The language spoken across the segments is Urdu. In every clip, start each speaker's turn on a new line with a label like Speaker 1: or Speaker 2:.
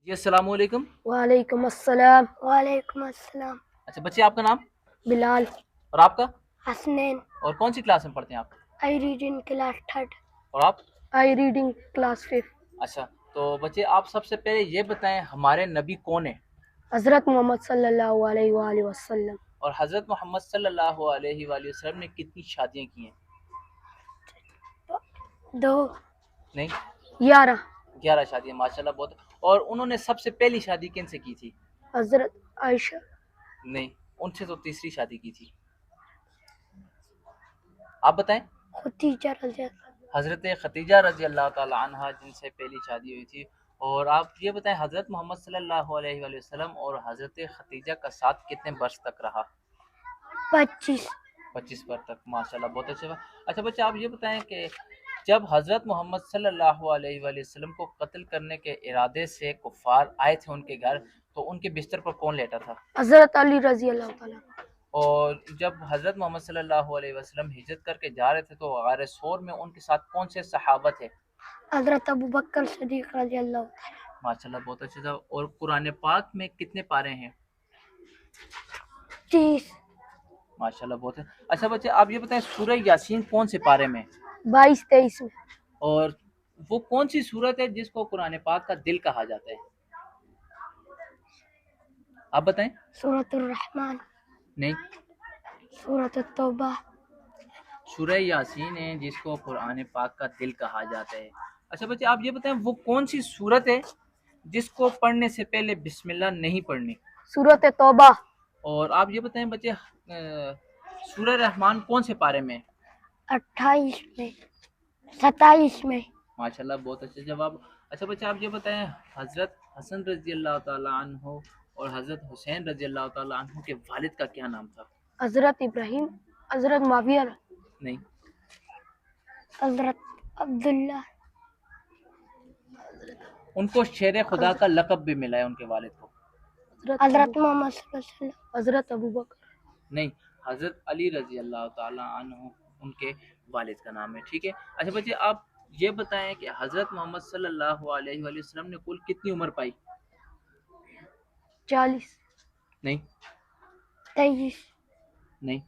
Speaker 1: جی السلام علیکم۔
Speaker 2: وعلیکم السلام۔ وعلیکم السلام۔
Speaker 1: اچھا بچے، آپ کا نام
Speaker 2: بلال۔
Speaker 1: اور آپ کا؟
Speaker 2: حسنین۔
Speaker 1: اور کون سی کلاس میں پڑھتے ہیں آپ؟
Speaker 2: I reading class 3rd۔
Speaker 1: اور آپ؟
Speaker 2: I reading class 5th۔
Speaker 1: اچھا، تو بچے آپ سب سے پہلے یہ بتائیں ہمارے نبی کون ہیں؟
Speaker 2: حضرت محمد صلی اللہ علیہ وآلہ وسلم۔
Speaker 1: اور حضرت محمد صلی اللہ علیہ وآلہ وسلم نے کتنی شادیاں کی ہیں؟
Speaker 2: 2۔
Speaker 1: نہیں،
Speaker 2: 11۔
Speaker 1: 11 شادیاں، ماشاءاللہ بہت۔ اور انہوں نے سب سے پہلی شادی کن سے کی تھی؟
Speaker 2: حضرت عائشہ۔
Speaker 1: نہیں، ان سے تو تیسری شادی کی تھی۔ آپ بتائیں۔
Speaker 2: خدیجہ رضی اللہ۔
Speaker 1: حضرت ختیجہ رضی اللہ تعالی عنہ جن سے پہلی شادی ہوئی تھی۔ اور آپ یہ بتائیں حضرت محمد صلی اللہ علیہ وآلہ وسلم اور حضرت ختیجہ کا ساتھ کتنے برس تک رہا؟
Speaker 2: 25۔
Speaker 1: 25 برس تک، ماشاءاللہ بہت اچھے۔ اچھا بچے، آپ یہ بتائیں کہ جب حضرت محمد صلی اللہ علیہ وآلہ وسلم کو قتل کرنے کے ارادے سے کفار آئے تھے ان کے گھر، تو ان کے بستر پر کون لیٹا تھا؟
Speaker 2: حضرت علی رضی اللہ تعالیٰ۔
Speaker 1: اور جب حضرت محمد صلی اللہ علیہ وسلم ہجرت کر کے جا رہے تھے تو غار ثور میں ان کے ساتھ کون سے صحابہ تھے؟
Speaker 2: حضرت ابوبکر صدیق رضی اللہ تعالیٰ۔
Speaker 1: ماشاءاللہ بہت اچھا تھا۔ اور قرآن پاک میں کتنے پارے ہیں؟
Speaker 2: 30۔
Speaker 1: ماشاءاللہ بہت ہے۔ اچھا بچے، آپ یہ بتائیں سورہ یاسین کون سے پارے میں؟
Speaker 2: 22-23 میں۔
Speaker 1: اور وہ کون سی سورت ہے جس کو قرآن پاک کا دل کہا جاتا ہے؟ آپ بتائیں۔
Speaker 2: سورۃ الرحمن۔
Speaker 1: نہیں،
Speaker 2: سورۃ التوبہ۔
Speaker 1: سورہ یاسین ہے جس کو قرآن پاک کا دل کہا جاتا ہے۔ اچھا بچے، آپ یہ بتائیں وہ کون سی سورت ہے جس کو پڑھنے سے پہلے بسم اللہ نہیں پڑھنی؟
Speaker 2: سورۃ توبہ۔
Speaker 1: اور آپ یہ بتائیں بچے سورہ رحمان کون سے پارے میں؟
Speaker 2: 28 میں۔ 27 میں۔
Speaker 1: ماشاءاللہ بہت اچھا جواب۔ اچھا بچے، آپ یہ بتائیں حضرت حسن رضی اللہ تعالیٰ عنہ اور حضرت حسین رضی اللہ تعالیٰ عنہ کے والد کا کیا نام تھا؟
Speaker 2: حضرت ابراہیم۔ حضرت معاویہ۔
Speaker 1: نہیں،
Speaker 2: حضرت عبداللہ۔
Speaker 1: ان کو شیر خدا کا لقب بھی ملا ہے ان کے والد کو۔
Speaker 2: حضرت محمد صلی اللہ علیہ وسلم۔ حضرت ابوبکر۔
Speaker 1: نہیں، حضرت علی رضی اللہ تعالیٰ عنہ ان کے والد کا نام ہے، ٹھیک ہے۔ اچھا بچے، آپ یہ بتائیں کہ حضرت محمد صلی اللہ علیہ وآلہ وسلم نے کل کتنی عمر پائی؟
Speaker 2: 40۔
Speaker 1: نہیں،
Speaker 2: 23۔
Speaker 1: نہیں،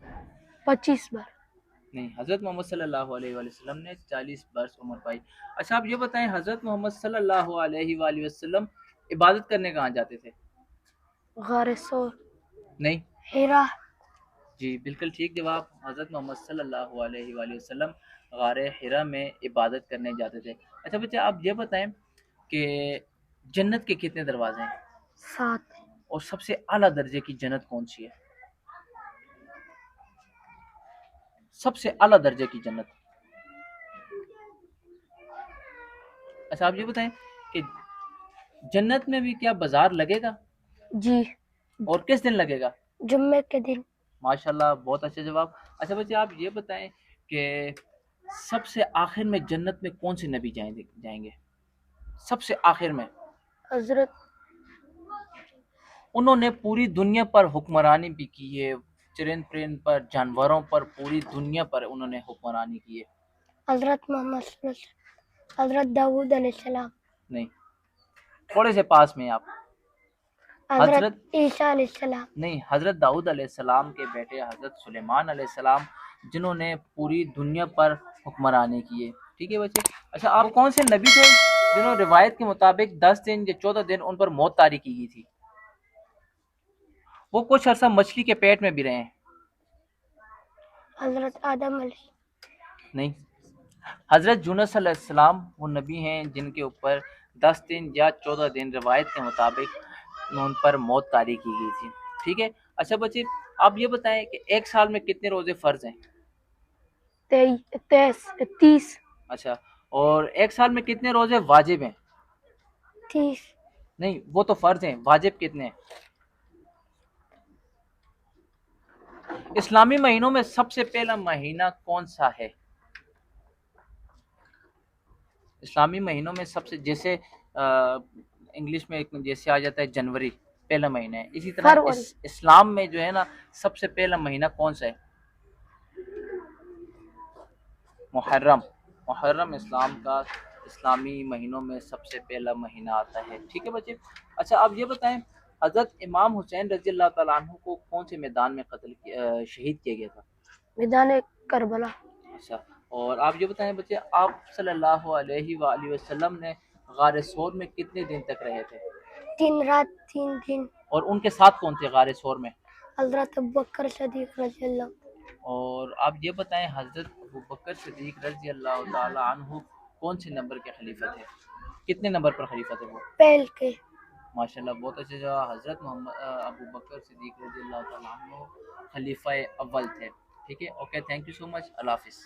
Speaker 2: 25 بار۔
Speaker 1: نہیں، حضرت محمد صلی اللہ علیہ وآلہ وسلم نے 40 برس عمر پائی۔ اچھا آپ یہ بتائیں حضرت محمد صلی اللہ علیہ وآلہ وسلم عبادت کرنے کہاں جاتے تھے؟
Speaker 2: غار ثور۔
Speaker 1: نہیں،
Speaker 2: ہیرا۔
Speaker 1: جی بالکل ٹھیک جواب۔ حضرت محمد صلی اللہ علیہ وآلہ وسلم غار حرا میں عبادت کرنے جاتے تھے۔ اچھا بچے، آپ یہ بتائیں کہ جنت کے کتنے دروازے ہیں؟
Speaker 2: 7۔
Speaker 1: اور سب سے اعلیٰ درجے کی جنت کون سی ہے؟ سب سے اعلیٰ درجے کی جنت۔ اچھا آپ یہ بتائیں کہ جنت میں بھی کیا بازار لگے گا؟
Speaker 2: جی۔
Speaker 1: اور کس دن لگے گا؟
Speaker 2: جمعے کے دن۔
Speaker 1: ماشاءاللہ بہت اچھا جواب۔ اچھا بچے، آپ یہ بتائیں کہ سب سے آخر میں جنت میں کون سے نبی جائیں گے؟ سب سے آخر میں
Speaker 2: حضرت
Speaker 1: انہوں نے پوری دنیا پر حکمرانی بھی کی ہے، چرند پرند پر، جانوروں پر، پوری دنیا پر انہوں نے حکمرانی کی ہے۔
Speaker 2: حضرت محمد صلی اللہ علیہ وسلم۔ حضرت داؤد علیہ السلام۔
Speaker 1: نہیں، تھوڑے سے پاس میں آپ۔
Speaker 2: حضرت عیسیٰ علیہ السلام۔
Speaker 1: نہیں، حضرت داؤد علیہ السلام کے بیٹے حضرت سلیمان علیہ السلام جنہوں نے پوری دنیا پر حکمرانی کی ہے، ٹھیک ہے بچے۔ اچھا آپ کون سے نبی تھے جنہوں روایت کے مطابق 10 دن یا 14 دن ان پر موت طاری کی گئی تھی؟ وہ کچھ عرصہ مچھلی کے پیٹ میں بھی رہے ہیں۔
Speaker 2: حضرت آدم علیہ۔
Speaker 1: نہیں، حضرت یونس علیہ السلام وہ نبی ہیں جن کے اوپر 10 دن یا 14 دن روایت کے مطابق ان پر موت طاری کی گئی تھی، ٹھیک ہے۔ اچھا بچے، آپ یہ بتائیں کہ ایک سال میں کتنے روزے فرض ہیں؟
Speaker 2: 30۔
Speaker 1: اچھا، اور ایک سال میں کتنے روزے واجب ہیں؟
Speaker 2: 30۔
Speaker 1: نہیں، وہ تو فرض ہیں، واجب کتنے ہیں؟ اسلامی مہینوں میں سب سے پہلا مہینہ کون سا ہے؟ اسلامی مہینوں میں سب سے، جیسے انگلش میں جیسے آ جاتا ہے جنوری پہلا مہینہ ہے، اسی طرح اسلام میں جو ہے نا سب سے پہلا مہینہ کون سا ہے؟ محرم۔ محرم اسلام کا اسلامی مہینوں میں سب سے پہلا مہینہ آتا ہے، ٹھیک ہے بچے۔ اچھا آپ یہ بتائیں حضرت امام حسین رضی اللہ تعالیٰ عنہ کو کون سے میدان میں شہید کیا گیا تھا؟
Speaker 2: میدان کربلا۔
Speaker 1: اچھا اور آپ یہ بتائیں بچے آپ صلی اللہ علیہ وآلہ وسلم نے غار ثور میں کتنے دن تک رہے تھے؟
Speaker 2: 3 رات 3 دن۔
Speaker 1: اور ان کے ساتھ کون تھے غار ثور میں؟
Speaker 2: حضرت ابوبکر صدیق رضی اللہ۔
Speaker 1: اور آپ یہ بتائیں حضرت ابوبکر صدیق رضی اللہ تعالی عنہ کون سے نمبر کے خلیفہ تھے؟ کتنے نمبر پر خلیفہ تھے وہ؟
Speaker 2: پہل کے۔
Speaker 1: ماشاءاللہ بہت اچھے جواب۔ حضرت ابوبکر صدیق رضی اللہ تعالی عنہ خلیفہ اول تھے، ٹھیک ہے۔ اوکے تھینک یو سو مچ، اللہ حافظ۔